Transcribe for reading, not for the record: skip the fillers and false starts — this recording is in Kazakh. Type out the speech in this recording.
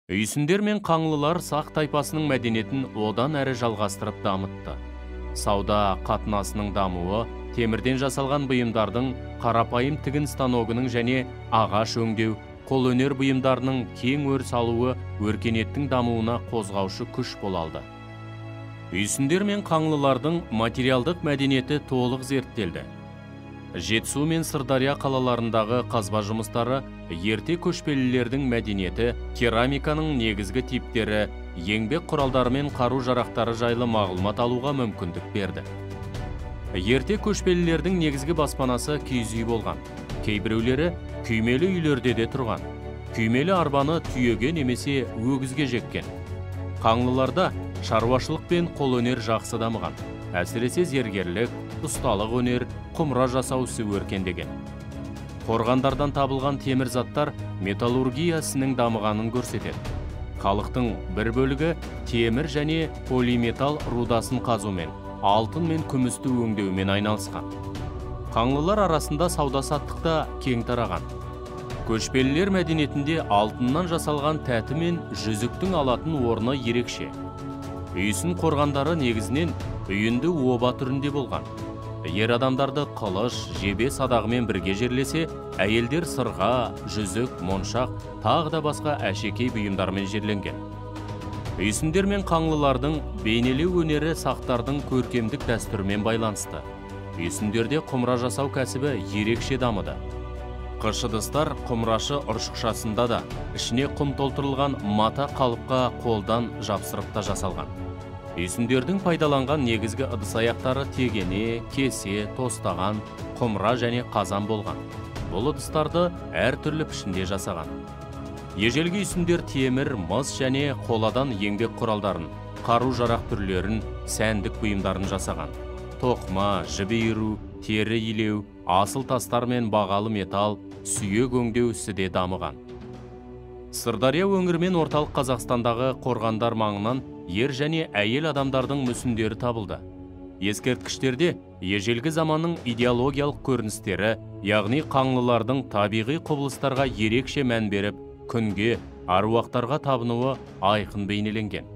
Үйсіндер мен қаңлылар сақ тайпасының мәдениетін одан әрі жалғастырып дамытты. Сауда қатынасының дамуы, темірден жасалған бұйымдардың, қарапайым тігін станогының және ағаш өңдеу, қолөнер бұйымдарының кең өріс алуы өркениеттің дамуына қозғаушы күш бола алды. Үйсіндер мен қаңлылардың материалдық мәдениеті толық зерттелді. Жетісу мен Сырдария қалаларындағы қазба жұмыстары ерте көшпелілердің мәдениеті, керамиканың негізгі типтері, еңбек құралдары мен қару-жарақтары жайлы мағлұмат алуға мүмкіндік берді. Ерте көшпелілердің негізгі баспанасы киіз үй болған. Кейбіреулері күймелі үйлерде де тұрған. Күймелі арбаны түйеге немесе өгізге жеккен. Қаңлыларда шаруашылық пен қолөнер жақсы дамыған. Әсіресе зергерлік, ұсталық өнер, құмыра жасау ісі өркендеген. Қорғандардан табылған темір заттар металлургия ісінің дамығанын көрсетеді. Халықтың бір бөлігі темір және полиметалл рудасын қазумен, алтын мен күмісті өңдеумен айналысқан. Қаңлылар арасында сауда-саттықта кең тараған. Көшпелілер мәдениетінде алтыннан жасалған тәті мен жүзіктің алатын орны ерекше. Үйсін қорғандары негізінен үйінді оба түрінде болған. Ер адамдарды қылыш, жебе садағымен бірге жерлесе, әйелдер сырға, жүзік, моншақ, тағы да басқа әшекей бұйымдармен жерленген. Үйсіндер мен қаңлылардың бейнелеу өнері сақтардың көркемдік дәстүрімен байланысты. Үйсіндерде құмыра жасау кәсібі ерекше дамыды. Қыш ыдыстар құмырашы ұршықшасында да, ішіне құм толтырылған мата қалыпқа қолдан жапсырып та жасалған. Үйсіндердің пайдаланған негізгі ыдыс аяқтары тегене, кесе, тостаған, құмыра және қазан болған. Бұл ыдыстарды әртүрлі пішінде жасаған. Ежелгі үйсіндер темір, мыс және қоладан еңбек құралдарын, қару-жарақ түрлерін, сәндік бұйымдарын жасаған. Тоқма, жібі иіру, тері илеу, асыл тастар мен бағалы металл, сүйек өңдеу ісі де дамыған. Сырдария өңірі мен орталық Қазақстандағы қорғандар маңынан ер және әйел адамдардың мүсіндері табылды. Ескерткіштерде ежелгі заманның идеологиялық көріністері, яғни қаңлылардың табиғи құбылыстарға ерекше мән беріп, күнге, аруақтарға табынуы айқын бейнеленген.